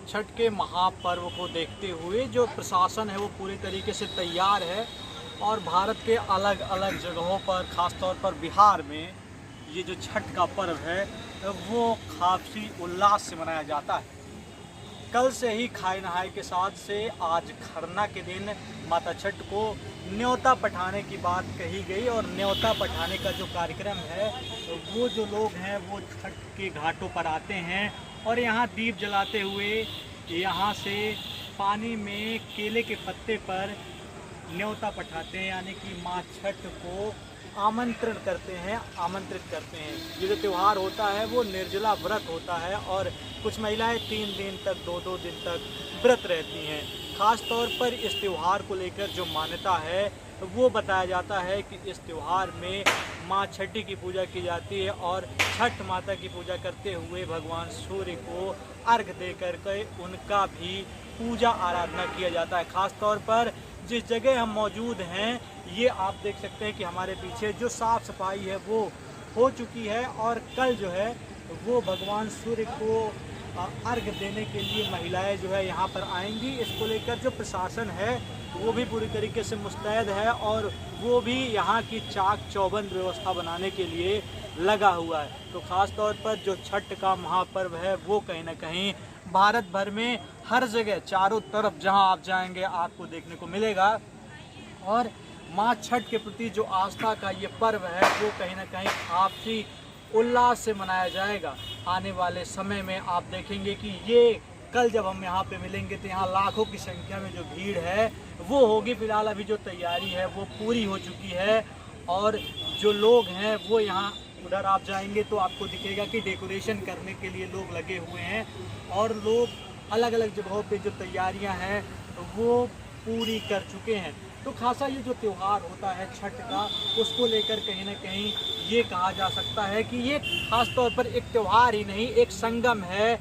छठ के महापर्व को देखते हुए जो प्रशासन है वो पूरी तरीके से तैयार है और भारत के अलग अलग जगहों पर, ख़ासतौर पर बिहार में ये जो छठ का पर्व है वो काफ़ी उल्लास से मनाया जाता है। कल से ही खाए नहाए के साथ से आज खरना के दिन माता छठ को न्योता पठाने की बात कही गई और न्योता पठाने का जो कार्यक्रम है वो जो लोग हैं वो छठ के घाटों पर आते हैं और यहाँ दीप जलाते हुए यहाँ से पानी में केले के पत्ते पर न्योता पठाते हैं, यानी कि माँ छठ को आमंत्रित करते हैं। ये जो त्यौहार होता है वो निर्जला व्रत होता है और कुछ महिलाएं 3 दिन तक 2-2 दिन तक व्रत रहती हैं। ख़ास तौर पर इस त्यौहार को लेकर जो मान्यता है वो बताया जाता है कि इस त्यौहार में माँ छठी की पूजा की जाती है और छठ माता की पूजा करते हुए भगवान सूर्य को अर्घ दे करके उनका भी पूजा आराधना किया जाता है। ख़ास तौर पर जिस जगह हम मौजूद हैं ये आप देख सकते हैं कि हमारे पीछे जो साफ़ सफाई है वो हो चुकी है और कल जो है वो भगवान सूर्य को अर्घ देने के लिए महिलाएं जो है यहाँ पर आएंगी। इसको लेकर जो प्रशासन है वो भी पूरी तरीके से मुस्तैद है और वो भी यहाँ की चाक चौबंद व्यवस्था बनाने के लिए लगा हुआ है। तो ख़ास तौर पर जो छठ का महापर्व है वो कहीं ना कहीं भारत भर में हर जगह चारों तरफ जहाँ आप जाएंगे आपको देखने को मिलेगा और माँ छठ के प्रति जो आस्था का ये पर्व है वो कहीं ना कहीं काफ़ी उल्लास से मनाया जाएगा। आने वाले समय में आप देखेंगे कि ये कल जब हम यहाँ पे मिलेंगे तो यहाँ लाखों की संख्या में जो भीड़ है वो होगी। फिलहाल अभी जो तैयारी है वो पूरी हो चुकी है और जो लोग हैं वो यहाँ उधर आप जाएंगे तो आपको दिखेगा कि डेकोरेशन करने के लिए लोग लगे हुए हैं और लोग अलग अलग जगहों पे जो तैयारियां हैं वो पूरी कर चुके हैं। तो खासा ये जो त्यौहार होता है छठ का उसको लेकर कहीं ना कहीं ये कहा जा सकता है कि ये खास तौर पर एक त्यौहार ही नहीं, एक संगम है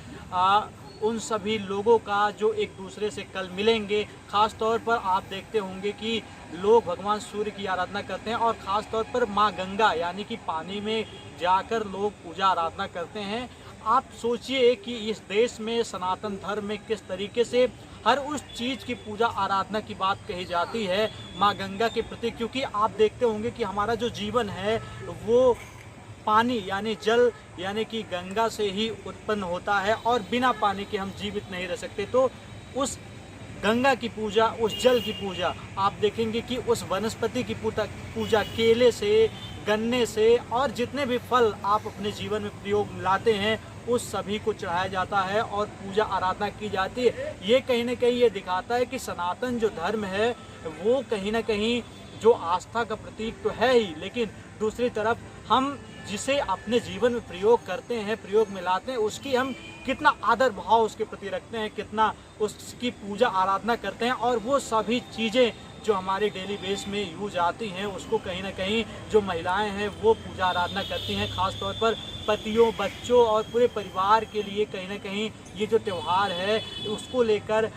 उन सभी लोगों का जो एक दूसरे से कल मिलेंगे। ख़ास तौर पर आप देखते होंगे कि लोग भगवान सूर्य की आराधना करते हैं और ख़ास तौर पर माँ गंगा यानी कि पानी में जाकर लोग पूजा आराधना करते हैं। आप सोचिए कि इस देश में सनातन धर्म में किस तरीके से हर उस चीज़ की पूजा आराधना की बात कही जाती है माँ गंगा के प्रति, क्योंकि आप देखते होंगे कि हमारा जो जीवन है वो पानी यानी जल यानी कि गंगा से ही उत्पन्न होता है और बिना पानी के हम जीवित नहीं रह सकते। तो उस गंगा की पूजा, उस जल की पूजा आप देखेंगे कि उस वनस्पति की पूजा केले से, गन्ने से और जितने भी फल आप अपने जीवन में प्रयोग में लाते हैं उस सभी को चढ़ाया जाता है और पूजा आराधना की जाती है। ये कहीं ना कहीं ये दिखाता है कि सनातन जो धर्म है वो कहीं ना कहीं जो आस्था का प्रतीक तो है ही, लेकिन दूसरी तरफ हम जिसे अपने जीवन में प्रयोग करते हैं, प्रयोग में लाते हैं, उसकी हम कितना आदर भाव उसके प्रति रखते हैं, कितना उसकी पूजा आराधना करते हैं और वो सभी चीज़ें जो हमारे डेली बेस में यूज आती हैं उसको कहीं ना कहीं जो महिलाएं हैं वो पूजा आराधना करती हैं। ख़ास तौर पर पतियों, बच्चों और पूरे परिवार के लिए कहीं ना कहीं ये जो त्यौहार है उसको लेकर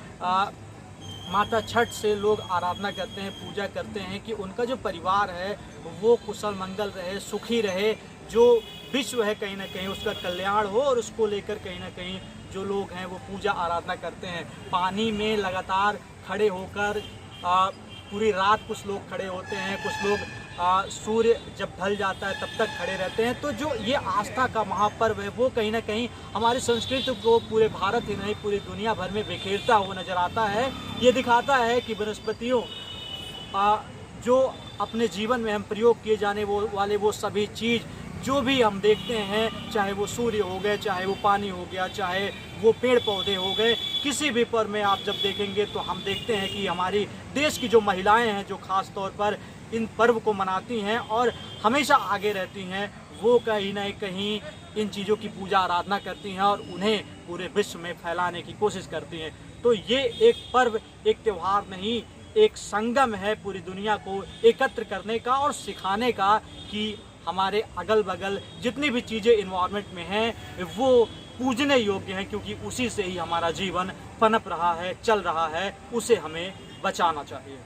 माता छठ से लोग आराधना करते हैं, पूजा करते हैं कि उनका जो परिवार है वो कुशल मंगल रहे, सुखी रहे, जो विश्व है कहीं ना कहीं उसका कल्याण हो और उसको लेकर कहीं ना कहीं जो लोग हैं वो पूजा आराधना करते हैं। पानी में लगातार खड़े होकर पूरी रात कुछ लोग खड़े होते हैं, कुछ लोग सूर्य जब ढल जाता है तब तक खड़े रहते हैं। तो जो ये आस्था का महापर्व है वो कहीं ना कहीं हमारी संस्कृति को पूरे भारत ही नहीं पूरी दुनिया भर में बिखेरता हुआ नजर आता है। ये दिखाता है कि वनस्पतियों जो अपने जीवन में हम प्रयोग किए जाने वाले वो सभी चीज़ जो भी हम देखते हैं, चाहे वो सूर्य हो गए, चाहे वो पानी हो गया, चाहे वो पेड़ पौधे हो गए, किसी भी पर्व में आप जब देखेंगे तो हम देखते हैं कि हमारी देश की जो महिलाएं हैं जो ख़ास तौर पर इन पर्व को मनाती हैं और हमेशा आगे रहती हैं, वो कहीं ना कहीं इन चीज़ों की पूजा आराधना करती हैं और उन्हें पूरे विश्व में फैलाने की कोशिश करती हैं। तो ये एक पर्व, एक त्यौहार नहीं, एक संगम है पूरी दुनिया को एकत्र करने का और सिखाने का कि हमारे अगल बगल जितनी भी चीज़ें इन्वायरमेंट में हैं वो पूजने योग्य हैं, क्योंकि उसी से ही हमारा जीवन पनप रहा है, चल रहा है, उसे हमें बचाना चाहिए।